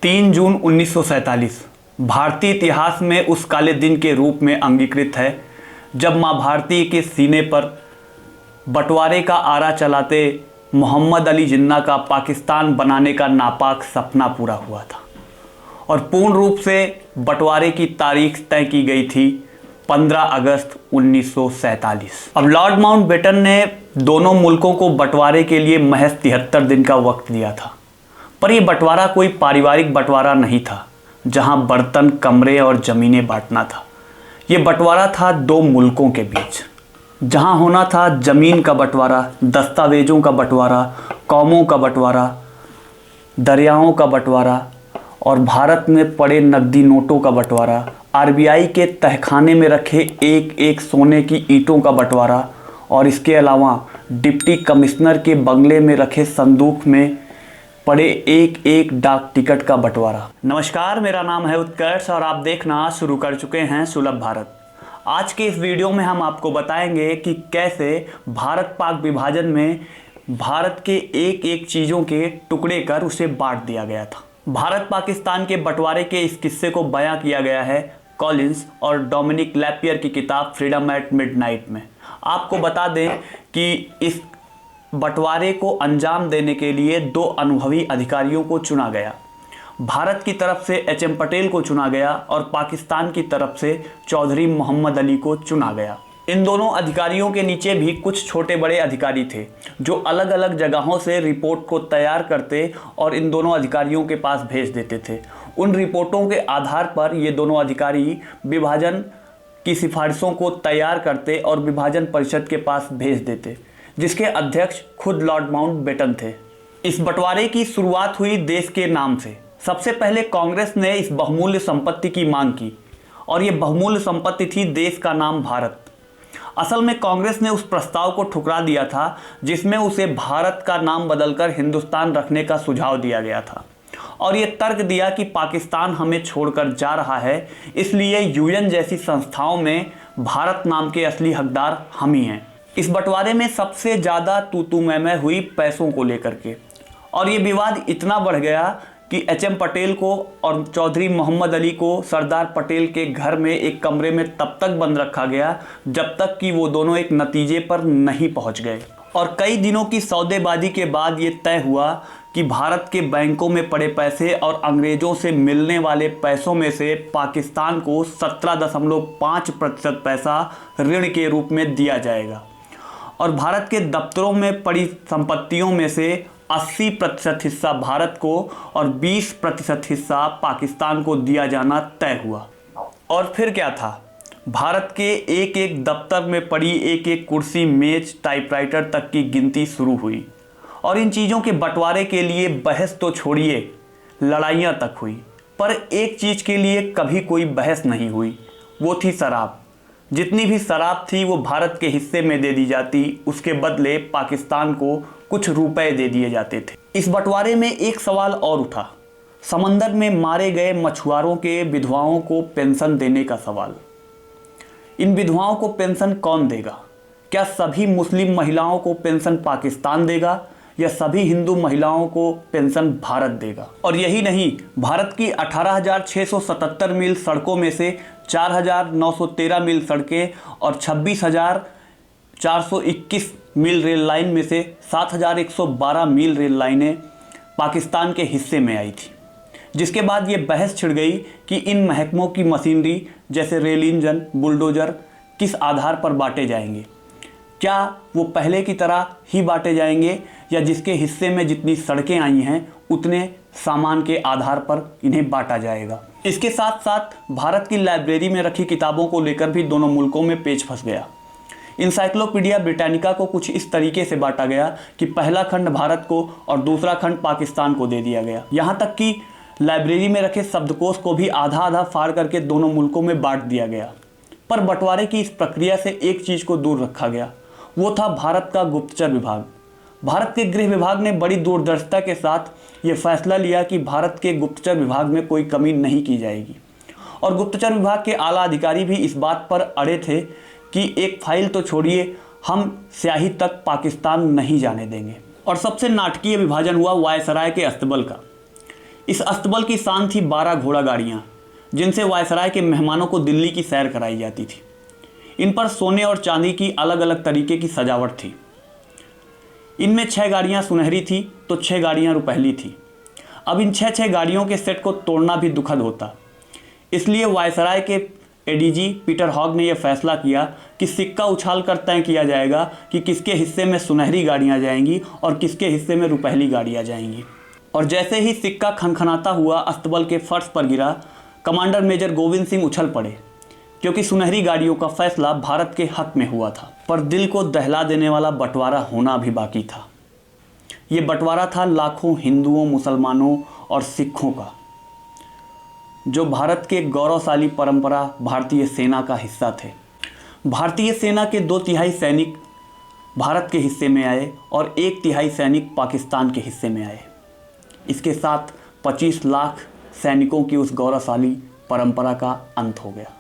3 जून 1947 भारतीय इतिहास में उस काले दिन के रूप में अंगीकृत है जब मां भारती के सीने पर बंटवारे का आरा चलाते मोहम्मद अली जिन्ना का पाकिस्तान बनाने का नापाक सपना पूरा हुआ था और पूर्ण रूप से बंटवारे की तारीख तय की गई थी 15 अगस्त 1947। अब लॉर्ड माउंटबेटन ने दोनों मुल्कों को बंटवारे के लिए महज 73 दिन का वक्त दिया था, पर यह बंटवारा कोई पारिवारिक बंटवारा नहीं था जहां बर्तन, कमरे और ज़मीनें बांटना था। यह बंटवारा था दो मुल्कों के बीच, जहां होना था ज़मीन का बंटवारा, दस्तावेज़ों का बंटवारा, कौमों का बंटवारा, दरियाओं का बंटवारा और भारत में पड़े नकदी नोटों का बंटवारा, आरबीआई के तहखाने में रखे एक एक सोने की ईंटों का बंटवारा और इसके अलावा डिप्टी कमिश्नर के बंगले में रखे संदूक में पड़े एक एक डाक टिकट का बंटवारा। नमस्कार, मेरा नाम है उत्कर्ष और आप देखना शुरू कर चुके हैं सुलभ भारत। आज के इस वीडियो में हम आपको बताएंगे कि कैसे भारत पाक विभाजन में भारत के एक एक चीज़ों के टुकड़े कर उसे बांट दिया गया था। भारत पाकिस्तान के बंटवारे के इस किस्से को बयां किया गया है कॉलिंस और डोमिनिक लैपियर की किताब फ्रीडम एट मिडनाइट में। आपको बता दें कि इस बंटवारे को अंजाम देने के लिए दो अनुभवी अधिकारियों को चुना गया। भारत की तरफ से एच.एम. पटेल को चुना गया और पाकिस्तान की तरफ से चौधरी मोहम्मद अली को चुना गया। इन दोनों अधिकारियों के नीचे भी कुछ छोटे बड़े अधिकारी थे जो अलग अलग जगहों से रिपोर्ट को तैयार करते और इन दोनों अधिकारियों के पास भेज देते थे। उन रिपोर्टों के आधार पर ये दोनों अधिकारी विभाजन की सिफारिशों को तैयार करते और विभाजन परिषद के पास भेज देते, जिसके अध्यक्ष खुद लॉर्ड माउंटबेटन थे। इस बंटवारे की शुरुआत हुई देश के नाम से। सबसे पहले कांग्रेस ने इस बहुमूल्य संपत्ति की मांग की और ये बहुमूल्य संपत्ति थी देश का नाम भारत। असल में कांग्रेस ने उस प्रस्ताव को ठुकरा दिया था जिसमें उसे भारत का नाम बदलकर हिंदुस्तान रखने का सुझाव दिया गया था और ये तर्क दिया कि पाकिस्तान हमें छोड़कर जा रहा है, इसलिए यूएन जैसी संस्थाओं में भारत नाम के असली हकदार हम ही हैं। इस बंटवारे में सबसे ज़्यादा तू मैं हुई पैसों को लेकर के और ये विवाद इतना बढ़ गया कि एच.एम. पटेल को और चौधरी मोहम्मद अली को सरदार पटेल के घर में एक कमरे में तब तक बंद रखा गया जब तक कि वो दोनों एक नतीजे पर नहीं पहुंच गए। और कई दिनों की सौदेबाजी के बाद ये तय हुआ कि भारत के बैंकों में पड़े पैसे और अंग्रेज़ों से मिलने वाले पैसों में से पाकिस्तान को 17.5% पैसा ऋण के रूप में दिया जाएगा और भारत के दफ्तरों में पड़ी संपत्तियों में से 80% हिस्सा भारत को और 20% हिस्सा पाकिस्तान को दिया जाना तय हुआ। और फिर क्या था, भारत के एक एक दफ्तर में पड़ी एक एक कुर्सी, मेज, टाइपराइटर तक की गिनती शुरू हुई और इन चीज़ों के बंटवारे के लिए बहस तो छोड़िए, लड़ाइयाँ तक हुई, पर एक चीज़ के लिए कभी कोई बहस नहीं हुई, वो थी शराब। जितनी भी शराब थी वो भारत के हिस्से में दे दी जाती, उसके बदले पाकिस्तान को कुछ रुपए दे दिए जाते थे। इस बंटवारे में एक सवाल और उठा, समंदर में मारे गए मछुआरों के विधवाओं को पेंशन देने का सवाल। इन विधवाओं को पेंशन कौन देगा? क्या सभी मुस्लिम महिलाओं को पेंशन पाकिस्तान देगा या सभी हिंदू महिलाओं को पेंशन भारत देगा? और यही नहीं, भारत की 18,677 मील सड़कों में से 4,913 मील सड़कें और 26,421 मील रेल लाइन में से 7,112 मील रेल लाइनें पाकिस्तान के हिस्से में आई थी, जिसके बाद ये बहस छिड़ गई कि इन महकमों की मशीनरी जैसे रेल इंजन, बुलडोजर किस आधार पर बांटे जाएंगे। क्या वो पहले की तरह ही बांटे जाएंगे या जिसके हिस्से में जितनी सड़कें आई हैं उतने सामान के आधार पर इन्हें बांटा जाएगा। इसके साथ साथ भारत की लाइब्रेरी में रखी किताबों को लेकर भी दोनों मुल्कों में पेच फंस गया। इंसाइक्लोपीडिया ब्रिटानिका को कुछ इस तरीके से बांटा गया कि पहला खंड भारत को और दूसरा खंड पाकिस्तान को दे दिया गया। यहाँ तक कि लाइब्रेरी में रखे शब्दकोश को भी आधा आधा फाड़ करके दोनों मुल्कों में बांट दिया गया। पर बंटवारे की इस प्रक्रिया से एक चीज़ को दूर रखा गया, वो था भारत का गुप्तचर विभाग। भारत के गृह विभाग ने बड़ी दूरदर्शिता के साथ ये फैसला लिया कि भारत के गुप्तचर विभाग में कोई कमी नहीं की जाएगी और गुप्तचर विभाग के आला अधिकारी भी इस बात पर अड़े थे कि एक फाइल तो छोड़िए, हम स्याही तक पाकिस्तान नहीं जाने देंगे। और सबसे नाटकीय विभाजन हुआ वायसराय के अस्तबल का। इस अस्तबल की शान थी 12 घोड़ा गाड़ियाँ, जिनसे वायसराय के मेहमानों को दिल्ली की सैर कराई जाती थी। इन पर सोने और चांदी की अलग अलग तरीके की सजावट थी। इनमें 6 गाड़ियाँ सुनहरी थी तो 6 गाड़ियाँ रुपहली थी। अब इन 6 गाड़ियों के सेट को तोड़ना भी दुखद होता, इसलिए वायसराय के एडीजी पीटर हॉग ने यह फैसला किया कि सिक्का उछाल कर तय किया जाएगा कि किसके हिस्से में सुनहरी गाड़ियाँ जाएंगी और किसके हिस्से में रुपहली गाड़ियाँ जाएंगी। और जैसे ही सिक्का खनखनाता हुआ अस्तबल के फर्श पर गिरा, कमांडर मेजर गोविंद सिंह उछल पड़े, क्योंकि सुनहरी गाड़ियों का फैसला भारत के हक में हुआ था। पर दिल को दहला देने वाला बंटवारा होना भी बाकी था। ये बंटवारा था लाखों हिंदुओं, मुसलमानों और सिखों का, जो भारत के गौरवशाली परंपरा भारतीय सेना का हिस्सा थे। भारतीय सेना के 2/3 सैनिक भारत के हिस्से में आए और 1/3 सैनिक पाकिस्तान के हिस्से में आए। इसके साथ 25 लाख सैनिकों की उस गौरवशाली परंपरा का अंत हो गया।